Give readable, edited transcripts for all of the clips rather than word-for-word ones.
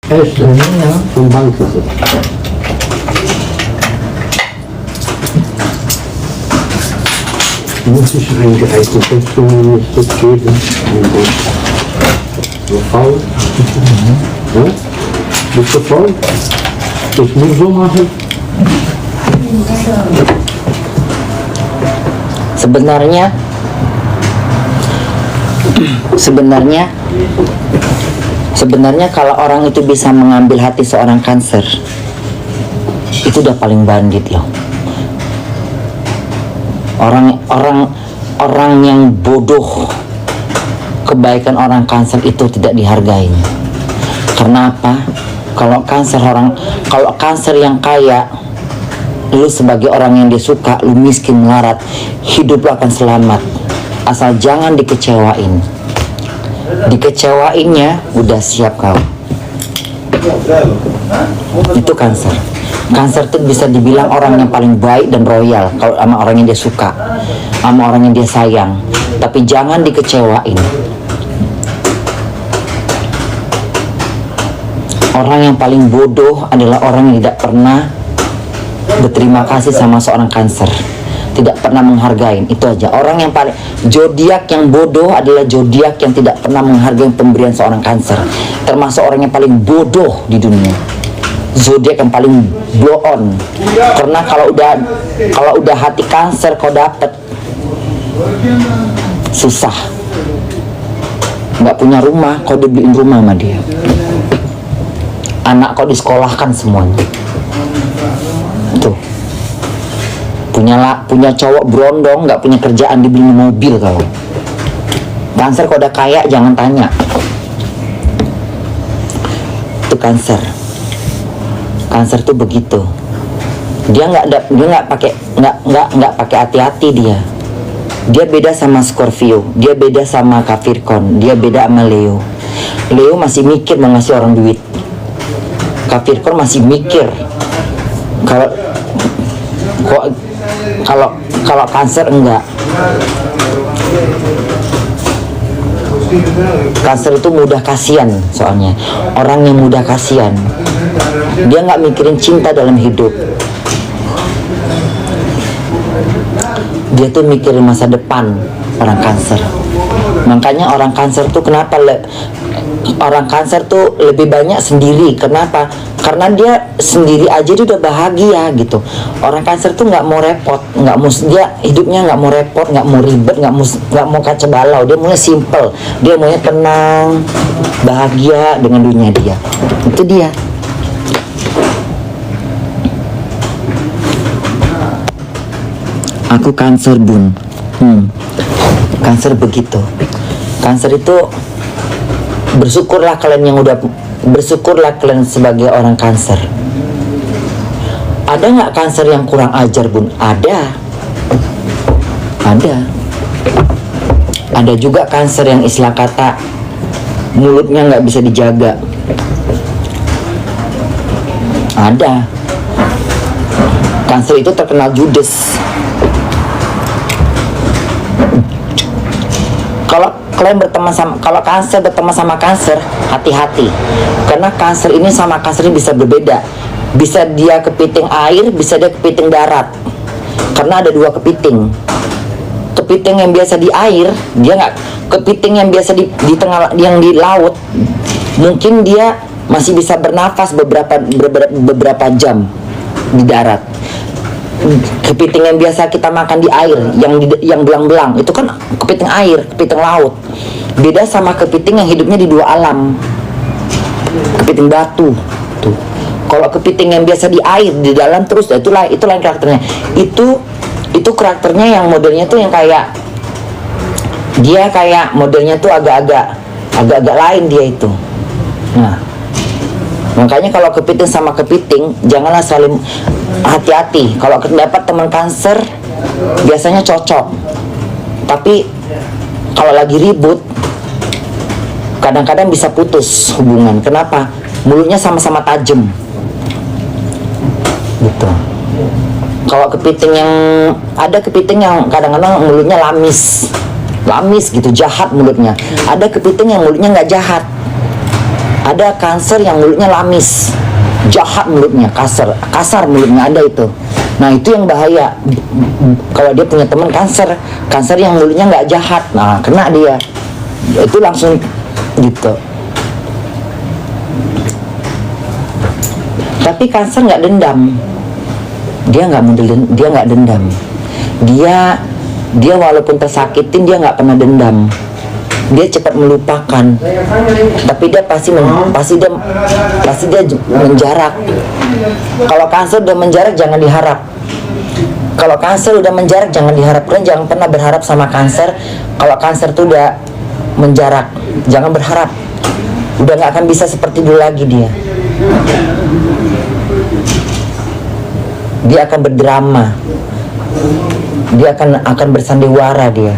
ya. Sumbang sih. Muss ich eingereicht, das ist jeden. So faul. Ja? Bist du faul? Ich muss so machen. Sebenarnya kalau orang itu bisa mengambil hati seorang Cancer, itu udah paling bandit ya. Orang yang bodoh, kebaikan orang Cancer itu tidak dihargai. Karena apa? Kalau Cancer yang kaya, lu sebagai orang yang dia suka, lu miskin melarat, hidup lu akan selamat. Asal jangan dikecewain. Dikecewainnya udah siap kau. Itu Cancer. Cancer tuh bisa dibilang orang yang paling baik dan royal kalau sama orang yang dia suka, sama orang yang dia sayang. Tapi jangan dikecewain. Orang yang paling bodoh adalah orang yang tidak pernah berterima kasih sama seorang Cancer, tidak pernah menghargai. Itu aja. Orang yang paling zodiak yang bodoh adalah zodiak yang tidak pernah menghargai pemberian seorang Cancer. Termasuk orang yang paling bodoh di dunia. Zodiak yang paling blow on. Karena kalau udah hati Cancer kau dapet, susah. Nggak punya rumah, kau dibeliin rumah sama dia. Anak kau disekolahkan semuanya. Tuh. Punya cowok berondong, nggak punya kerjaan, dibeliin mobil kau. Cancer kau udah kaya jangan tanya. Itu Cancer. Cancer tuh begitu. Dia nggak pakai hati-hati dia. Dia beda sama Scorpio, dia beda sama Capricorn, dia beda sama Leo. Leo masih mikir mau ngasih orang duit. Capricorn masih mikir. Kalau Cancer enggak. Cancer itu mudah kasihan soalnya. Orang yang mudah kasihan, dia nggak mikirin cinta dalam hidup. Dia tuh mikirin masa depan orang Cancer. Makanya orang Cancer tuh kenapa orang Cancer tuh lebih banyak sendiri. Kenapa? Karena dia sendiri aja dia udah bahagia gitu. Orang Cancer tuh nggak mau repot, dia hidupnya nggak mau repot, nggak mau ribet, nggak mau kacau balau. Dia maunya simple, dia maunya tenang, bahagia dengan dunia dia. Itu dia. Aku Cancer bun. Cancer begitu. Cancer itu bersyukurlah kalian sebagai orang Cancer. Ada nggak Cancer yang kurang ajar bun? Ada. Ada juga Cancer yang istilah kata mulutnya nggak bisa dijaga. Ada. Cancer itu terkenal judes. Kalau Cancer berteman sama Cancer, hati-hati. Karena Cancer ini sama Cancer ini bisa berbeda. Bisa dia kepiting air, bisa dia kepiting darat. Karena ada dua kepiting. Kepiting yang biasa di air, dia nggak. Kepiting yang biasa di tengah, yang di laut, mungkin dia masih bisa bernafas beberapa jam di darat. Kepiting yang biasa kita makan di air, yang belang-belang, itu kan kepiting air, kepiting laut. Beda sama kepiting yang hidupnya di dua alam. Kepiting batu. Tuh. Kalau kepiting yang biasa di air, di dalam terus, itu lain karakternya. Itu karakternya yang modelnya tuh yang kayak dia kayak modelnya tuh agak-agak lain dia itu. Nah, makanya kalau kepiting sama kepiting janganlah saling hati-hati. Kalau dapat teman Cancer biasanya cocok, tapi kalau lagi ribut kadang-kadang bisa putus hubungan. Kenapa? Mulutnya sama-sama tajam gitu. Kalau kepiting yang ada kepiting yang kadang-kadang mulutnya lamis gitu, jahat mulutnya. Ada kepiting yang mulutnya nggak jahat. Ada kanker yang mulutnya lamis, jahat mulutnya, kasar mulutnya, ada itu. Nah itu yang bahaya. Kalau dia punya teman kanker yang mulutnya nggak jahat, nah kena dia, itu langsung gitu. Tapi kanker nggak dendam, dia nggak dendam. Dia walaupun tersakitin dia nggak pernah dendam. Dia cepat melupakan. Tapi dia pasti dia menjarak. Kalau kanker udah menjarak jangan diharap. Kalau kanker udah menjarak jangan diharap. Kalian jangan pernah berharap sama kanker. Kalau kanker tuh udah menjarak, jangan berharap. Udah nggak akan bisa seperti dulu lagi dia. Dia akan berdrama. Dia akan bersandiwara dia.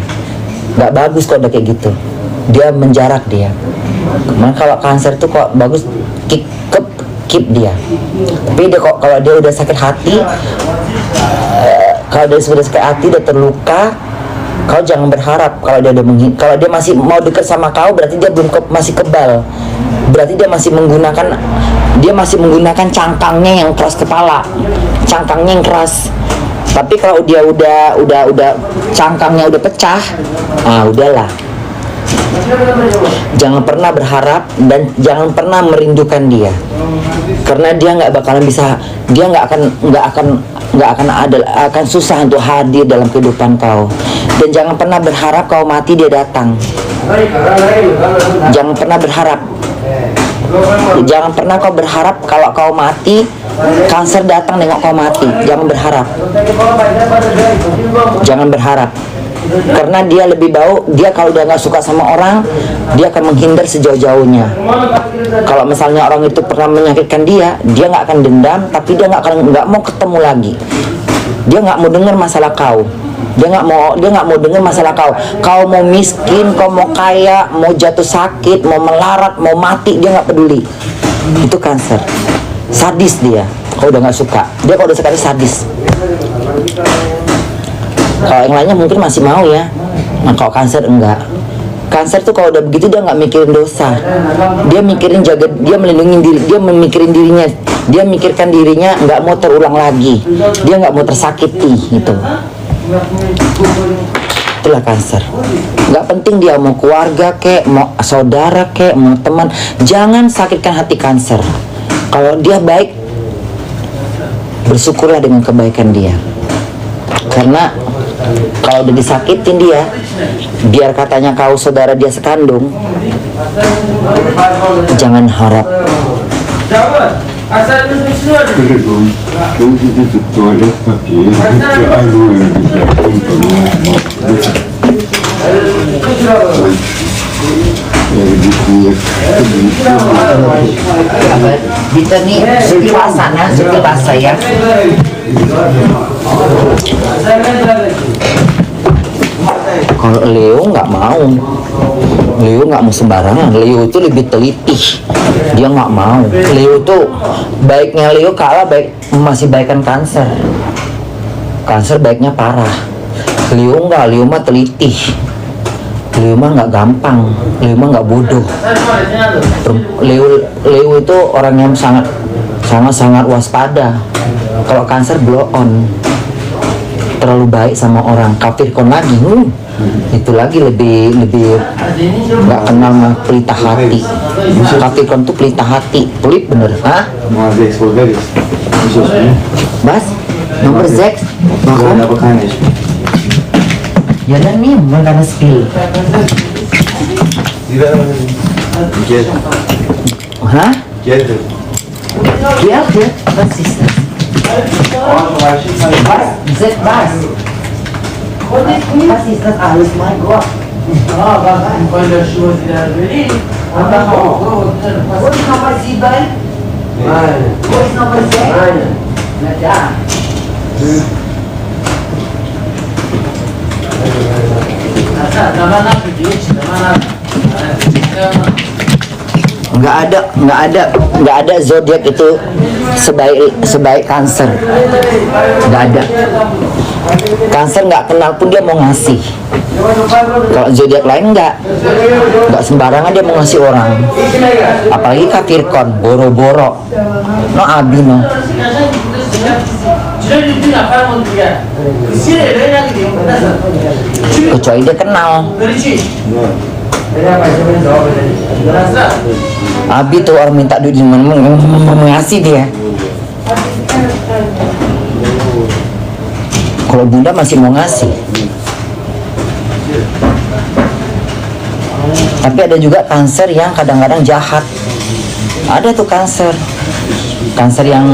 Nggak bagus kok udah kayak gitu. Dia menjarak dia. Cuman kalau kanker tuh kok bagus, keep dia. Tapi dia kok kalau dia udah sakit hati, kalau dia sudah sakit hati, dia terluka, kau jangan berharap. Kalau dia masih mau dekat sama kau, berarti dia belum masih kebal. Berarti dia masih menggunakan cangkangnya yang keras kepala, cangkangnya yang keras. Tapi kalau dia udah cangkangnya udah pecah, udahlah. Jangan pernah berharap dan jangan pernah merindukan dia, karena dia nggak bakalan bisa, dia akan susah untuk hadir dalam kehidupan kau. Dan jangan pernah berharap kau mati dia datang. Jangan pernah berharap. Jangan pernah kau berharap kalau kau mati kanker datang nengok kau mati. Jangan berharap. Jangan berharap. Karena dia lebih bau, dia kalau udah nggak suka sama orang, dia akan menghindar sejauh-jauhnya. Kalau misalnya orang itu pernah menyakitkan dia nggak akan dendam, tapi dia nggak mau ketemu lagi. Dia nggak mau dengar masalah kau. Dia nggak mau dengar masalah kau. Kau mau miskin, kau mau kaya, mau jatuh sakit, mau melarat, mau mati, dia nggak peduli. Itu kanker. Sadis dia. Kau udah nggak suka. Dia kalau udah sekali sadis. Kalau yang lainnya mungkin masih mau ya. Nah kalau kanker enggak. Kanker tuh kalau udah begitu dia nggak mikirin dosa. Dia mikirin dia melindungi diri, dia memikirin dirinya, dia mikirkan dirinya nggak mau terulang lagi. Dia nggak mau tersakiti gitu. Itulah kanker. Nggak penting dia mau keluarga kek, mau saudara kek, mau teman. Jangan sakitkan hati kanker. Kalau dia baik, bersyukurlah dengan kebaikan dia. Karena kalau udah disakitin dia, biar katanya kau saudara dia sekandung, jangan harap. Kita nih sutil basah ya. Kalau Leo nggak mau sembarangan. Leo itu lebih teliti, dia nggak mau. Leo tuh baiknya Leo kalah masih baikan kanker baiknya parah. Leo mah teliti. Leo mah nggak gampang, Leo mah nggak bodoh. Leo itu orang yang sangat waspada. Kalau kanker blow on, terlalu baik sama orang, kafirkon lagi, itu lagi lebih nggak kenal mah pelita hati. Kafirkon tuh pelita hati, pelit bener, Bas, nomor 6, ya dan nih, mana spill? Hah? Geldi, was ist das? Was? Was ist das alles, mein Gott? Wo ist Nummer 7? Wo ist Nummer 6? Na da. nggak ada zodiak itu sebaik Cancer. Nggak ada. Cancer nggak kenal pun dia mau ngasih. Kalau zodiak lain nggak sembarangan dia mau ngasih orang. Apalagi Capricorn, boro-boro. No abi no. Kecuali dia kenal. Abi tuh orang minta duit di mana mau ngasih dia. Kalau bunda masih mau ngasih. Tapi ada juga Cancer yang kadang-kadang jahat. Ada tuh Cancer yang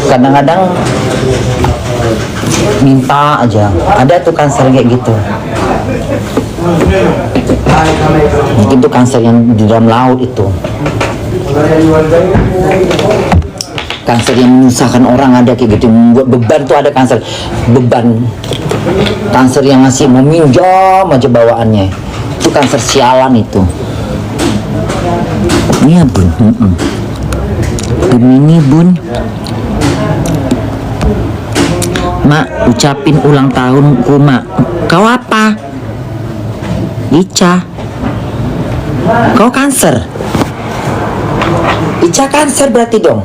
kadang-kadang minta aja. Ada tuh Cancer kayak gitu. Mungkin tuh Cancer yang di dalam laut itu. Cancer yang menyusahkan orang ada kayak gitu. Membuat beban tuh ada Cancer. Beban. Cancer yang ngasih mau minjam aja bawaannya. Itu Cancer sialan itu. Iya bun. Gemini bun. Mak, ucapin ulang tahunku mak. Kau apa? Ica. Kau Cancer. Ica Cancer berarti dong.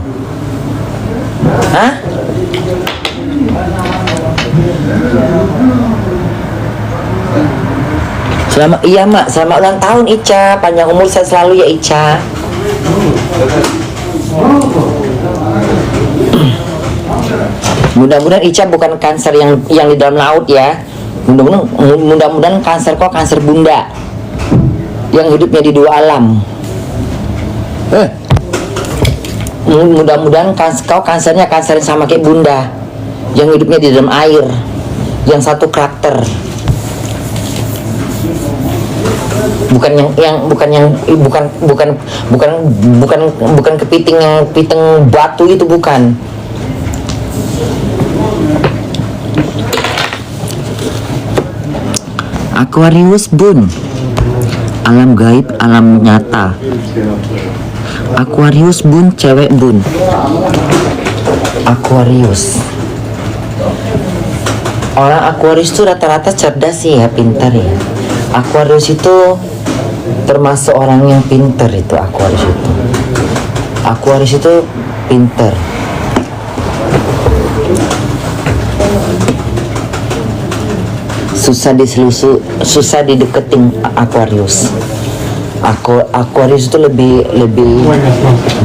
Hah? Iya mak, selamat ulang tahun Ica. Panjang umur saya selalu ya Ica. Mudah-mudahan Ica bukan Cancer yang di dalam laut ya. Mudah-mudahan Cancer kok Cancer bunda yang hidupnya di dua alam. Mudah-mudahan kau Cancernya Cancer yang sama kayak bunda yang hidupnya di dalam air, yang satu karakter. Bukan kepiting yang piting batu itu bukan. Aquarius bun. Alam gaib, alam nyata. Aquarius bun, cewek bun. Aquarius. Orang Aquarius itu rata-rata cerdas sih ya, pintar ya. Aquarius itu termasuk orang yang pintar itu Aquarius itu. Aquarius itu pintar. Susah dideketin Aquarius. Aquarius itu lebih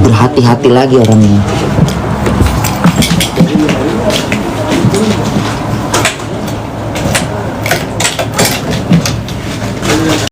berhati-hati lagi orangnya.